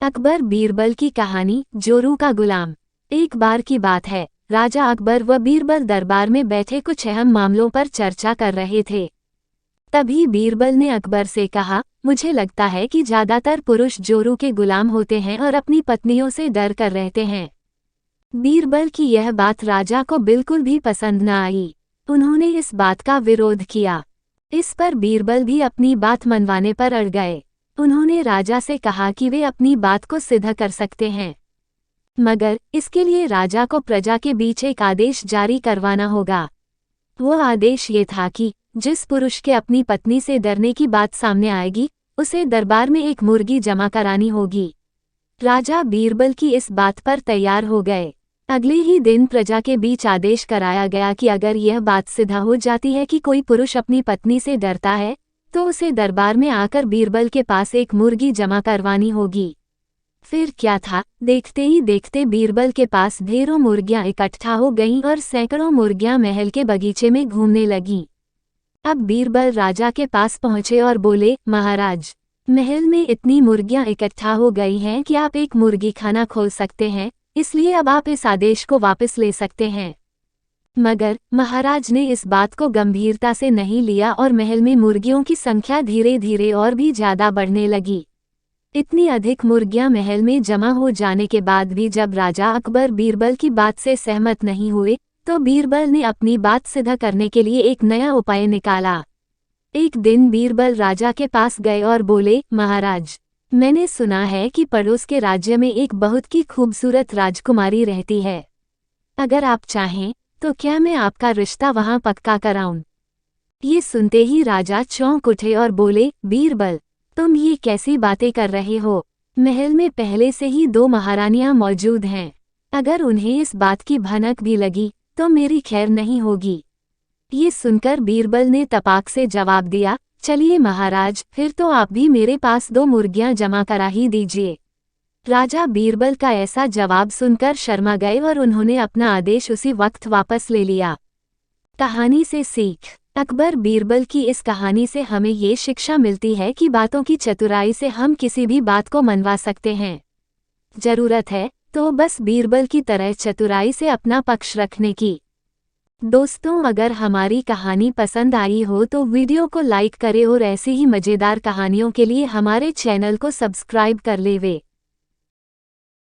अकबर बीरबल की कहानी, जोरू का गुलाम। एक बार की बात है, राजा अकबर व बीरबल दरबार में बैठे कुछ अहम मामलों पर चर्चा कर रहे थे। तभी बीरबल ने अकबर से कहा, मुझे लगता है कि ज्यादातर पुरुष जोरू के गुलाम होते हैं और अपनी पत्नियों से डर कर रहते हैं। बीरबल की यह बात राजा को बिल्कुल भी पसंद न आई। उन्होंने इस बात का विरोध किया। इस पर बीरबल भी अपनी बात मनवाने पर अड़ गए। उन्होंने राजा से कहा कि वे अपनी बात को सिद्ध कर सकते हैं, मगर इसके लिए राजा को प्रजा के बीच एक आदेश जारी करवाना होगा। वो आदेश ये था कि जिस पुरुष के अपनी पत्नी से डरने की बात सामने आएगी, उसे दरबार में एक मुर्गी जमा करानी होगी। राजा बीरबल की इस बात पर तैयार हो गए। अगले ही दिन प्रजा के बीच आदेश कराया गया कि अगर यह बात सिद्ध हो जाती है कि कोई पुरुष अपनी पत्नी से डरता है, तो उसे दरबार में आकर बीरबल के पास एक मुर्गी जमा करवानी होगी। फिर क्या था, देखते ही देखते बीरबल के पास ढेरों मुर्गियां इकट्ठा हो गईं और सैकड़ों मुर्गियां महल के बगीचे में घूमने लगीं। अब बीरबल राजा के पास पहुंचे और बोले, महाराज, महल में इतनी मुर्गियां इकट्ठा हो गई हैं कि आप एक मुर्गी खाना खोल सकते हैं, इसलिए अब आप इस आदेश को वापस ले सकते हैं। मगर महाराज ने इस बात को गंभीरता से नहीं लिया और महल में मुर्गियों की संख्या धीरे धीरे और भी ज्यादा बढ़ने लगी। इतनी अधिक मुर्गियां महल में जमा हो जाने के बाद भी जब राजा अकबर बीरबल की बात से सहमत नहीं हुए, तो बीरबल ने अपनी बात सिद्ध करने के लिए एक नया उपाय निकाला। एक दिन बीरबल राजा के पास गए और बोले, महाराज, मैंने सुना है कि पड़ोस के राज्य में एक बहुत ही खूबसूरत राजकुमारी रहती है। अगर आप चाहें तो क्या मैं आपका रिश्ता वहां पक्का कराऊं? ये सुनते ही राजा चौंक उठे और बोले, बीरबल, तुम ये कैसी बातें कर रहे हो? महल में पहले से ही 2 महारानियां मौजूद हैं। अगर उन्हें इस बात की भनक भी लगी तो मेरी खैर नहीं होगी। ये सुनकर बीरबल ने तपाक से जवाब दिया, चलिए महाराज, फिर तो आप भी मेरे पास 2 मुर्गियां जमा करा ही दीजिए। राजा बीरबल का ऐसा जवाब सुनकर शर्मा गए और उन्होंने अपना आदेश उसी वक्त वापस ले लिया। कहानी से सीख। अकबर बीरबल की इस कहानी से हमें ये शिक्षा मिलती है कि बातों की चतुराई से हम किसी भी बात को मनवा सकते हैं। जरूरत है तो बस बीरबल की तरह चतुराई से अपना पक्ष रखने की। दोस्तों, अगर हमारी कहानी पसंद आई हो तो वीडियो को लाइक करें और ऐसी ही मज़ेदार कहानियों के लिए हमारे चैनल को सब्सक्राइब कर लेवे।